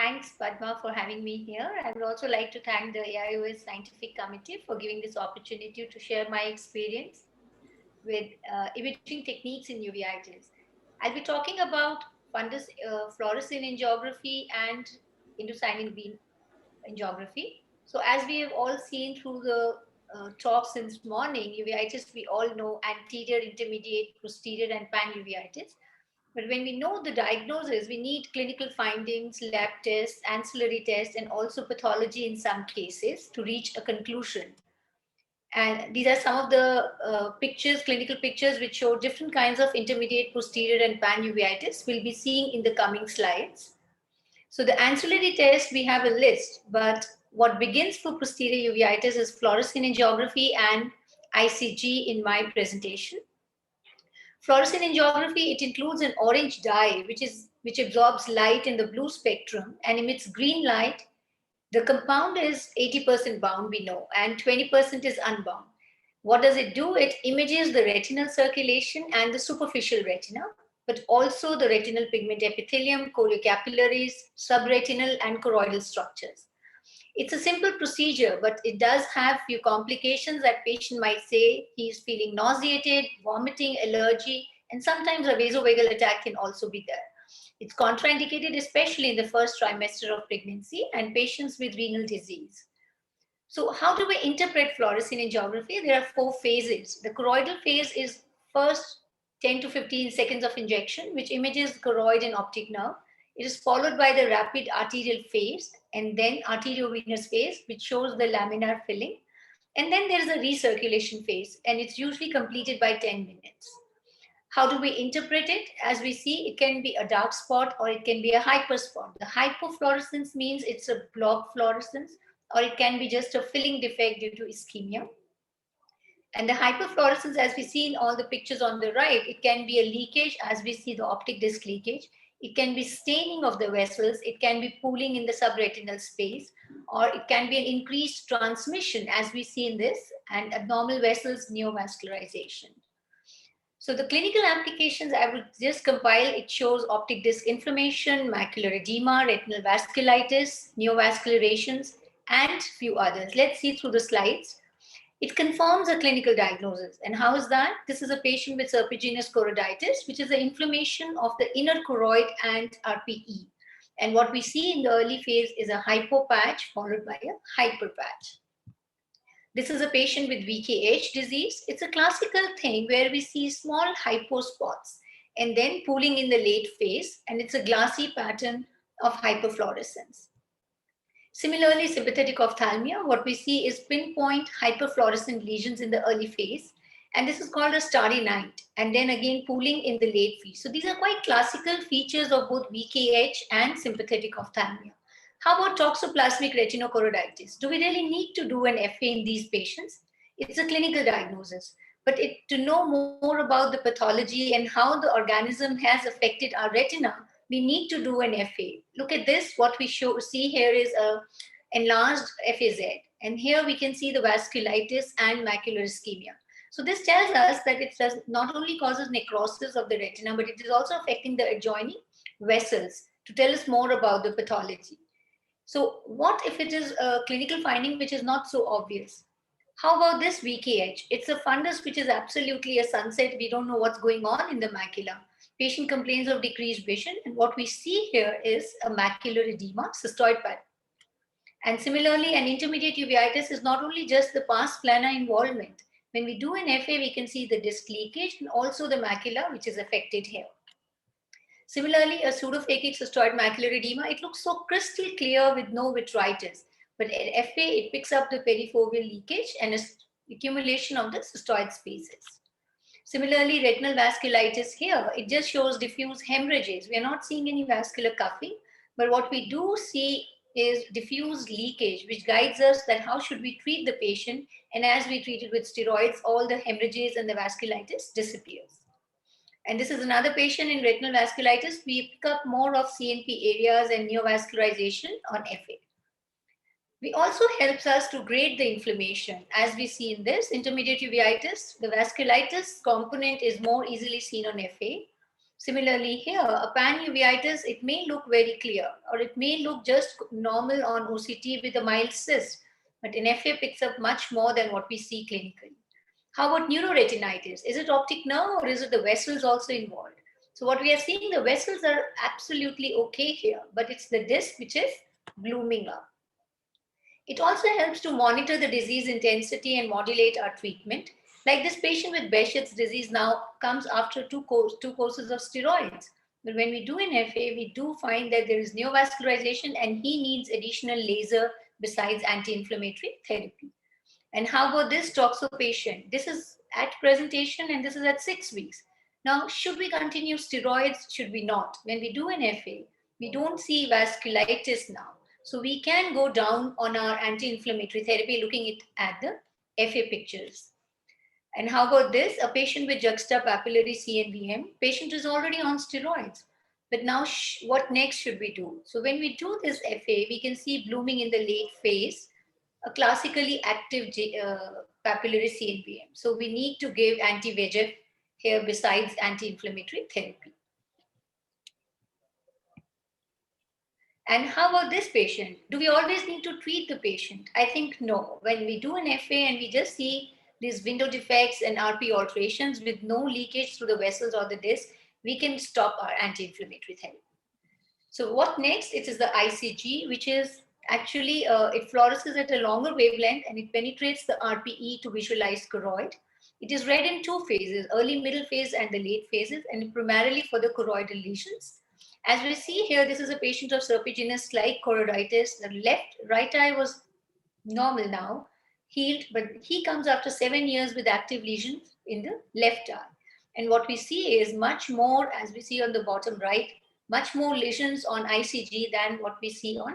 Thanks, Padma, for having me here. I would also like to thank the AIOS Scientific Committee for giving this opportunity to share my experience with imaging techniques in uveitis. I'll be talking about fundus fluorescein angiography and indocyanine beam angiography. So, as we have all seen through the talk since morning, uveitis we all know anterior, intermediate, posterior, and pan uveitis. But when we know the diagnosis, we need clinical findings, lab tests, ancillary tests, and also pathology in some cases to reach a conclusion. And these are some of the pictures, clinical pictures, which show different kinds of intermediate, posterior, and pan uveitis. We'll be seeing in the coming slides. So the ancillary test, we have a list, but what begins for posterior uveitis is fluorescein angiography and ICG in my presentation. Fluorescein angiography, it includes an orange dye, which absorbs light in the blue spectrum and emits green light. The compound is 80% bound, we know, and 20% is unbound. What does it do? It images the retinal circulation and the superficial retina, but also the retinal pigment epithelium, choriocapillaries, subretinal, and choroidal structures. It's a simple procedure, but it does have few complications that patient might say he's feeling nauseated, vomiting, allergy, and sometimes a vasovagal attack can also be there. It's contraindicated, especially in the first trimester of pregnancy and patients with renal disease. So how do we interpret fluorescein angiography? There are 4 phases. The choroidal phase is first 10 to 15 seconds of injection, which images the choroid and optic nerve. It is followed by the rapid arterial phase and then arteriovenous phase, which shows the laminar filling. And then there is a recirculation phase, and it's usually completed by 10 minutes. How do we interpret it? As we see, it can be a dark spot or it can be a hyperspot. The hypofluorescence means it's a block fluorescence, or it can be just a filling defect due to ischemia. And the hyperfluorescence, as we see in all the pictures on the right, it can be a leakage, as we see the optic disc leakage. It can be staining of the vessels. It can be pooling in the subretinal space, or it can be an increased transmission, as we see in this, and abnormal vessels neovascularization. So the clinical applications, I would just compile, it shows optic disc inflammation, macular edema, retinal vasculitis, neovascularations, and few others. Let's see through the slides. It confirms a clinical diagnosis. And how is that? This is a patient with serpiginous choroiditis, which is the inflammation of the inner choroid and RPE. And what we see in the early phase is a hypopatch followed by a hyperpatch. This is a patient with VKH disease. It's a classical thing where we see small hypospots and then pooling in the late phase, and it's a glassy pattern of hyperfluorescence. Similarly, sympathetic ophthalmia, what we see is pinpoint hyperfluorescent lesions in the early phase, and this is called a starry night, and then again pooling in the late phase. So these are quite classical features of both VKH and sympathetic ophthalmia. How about toxoplasmic retinochoroiditis? Do we really need to do an FA in these patients? It's a clinical diagnosis, but to know more about the pathology and how the organism has affected our retina, we need to do an FA. Look at this. What we see here is a enlarged FAZ, and here we can see the vasculitis and macular ischemia. So this tells us that it does not only causes necrosis of the retina, but it is also affecting the adjoining vessels to tell us more about the pathology. So what if it is a clinical finding which is not so obvious? How about this VKH? It's a fundus which is absolutely a sunset. We don't know what's going on in the macula. Patient complains of decreased vision, and what we see here is a macular edema, cystoid pattern. And similarly, an intermediate uveitis is not only just the pars plana involvement. When we do an FA, we can see the disc leakage and also the macula, which is affected here. Similarly, a pseudophakic cystoid macular edema, it looks so crystal clear with no vitritis. But at FA, it picks up the perifoveal leakage and accumulation of the cystoid spaces. Similarly, retinal vasculitis here, it just shows diffuse hemorrhages. We are not seeing any vascular cuffing, but what we do see is diffuse leakage, which guides us that how should we treat the patient. And as we treat it with steroids, all the hemorrhages and the vasculitis disappears. And this is another patient in retinal vasculitis. We pick up more of CNP areas and neovascularization on FA. We also helps us to grade the inflammation. As we see in this intermediate uveitis, the vasculitis component is more easily seen on FA. Similarly here, a pan-uveitis, it may look very clear or it may look just normal on OCT with a mild cyst, but in FA picks up much more than what we see clinically. How about neuroretinitis? Is it optic nerve or is it the vessels also involved? So what we are seeing, the vessels are absolutely okay here, but it's the disc which is blooming up. It also helps to monitor the disease intensity and modulate our treatment. Like this patient with Behçet's disease now comes after two courses of steroids. But when we do an FA, we do find that there is neovascularization and he needs additional laser besides anti-inflammatory therapy. And how about this toxo patient? This is at presentation and this is at 6 weeks. Now, should we continue steroids? Should we not? When we do an FA, we don't see vasculitis now. So we can go down on our anti-inflammatory therapy looking at the FA pictures. And how about this? A patient with juxtapapillary CNVM, patient is already on steroids. But now what next should we do? So when we do this FA, we can see blooming in the late phase, a classically active papillary CNVM. So we need to give anti-VEGF here besides anti-inflammatory therapy. And how about this patient? Do we always need to treat the patient? I think no. When we do an FA and we just see these window defects and RP alterations with no leakage through the vessels or the disc, we can stop our anti-inflammatory therapy. So what next? It is the ICG, which is actually, it fluoresces at a longer wavelength and it penetrates the RPE to visualize choroid. It is read in two phases, early, middle phase and the late phases, and primarily for the choroidal lesions. As we see here, this is a patient of serpiginous like choroiditis. The right eye was normal now, healed, but he comes after 7 years with active lesions in the left eye. And what we see is much more, as we see on the bottom right, much more lesions on ICG than what we see on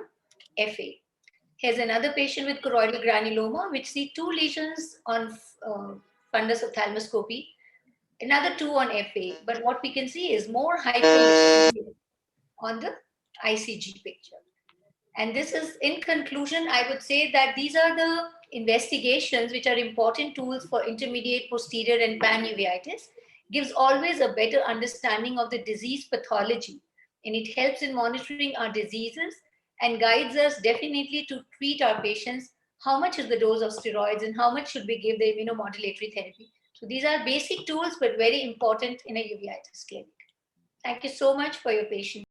FA. Here's another patient with choroidal granuloma, which see 2 lesions on fundus ophthalmoscopy, another 2 on FA. But what we can see is more hyperlesion on the ICG picture. And this is, in conclusion, I would say that these are the investigations which are important tools for intermediate, posterior, and pan-uveitis. Gives always a better understanding of the disease pathology, and it helps in monitoring our diseases and guides us definitely to treat our patients. How much is the dose of steroids and how much should we give the immunomodulatory therapy? So these are basic tools, but very important in a uveitis clinic. Thank you so much for your patience.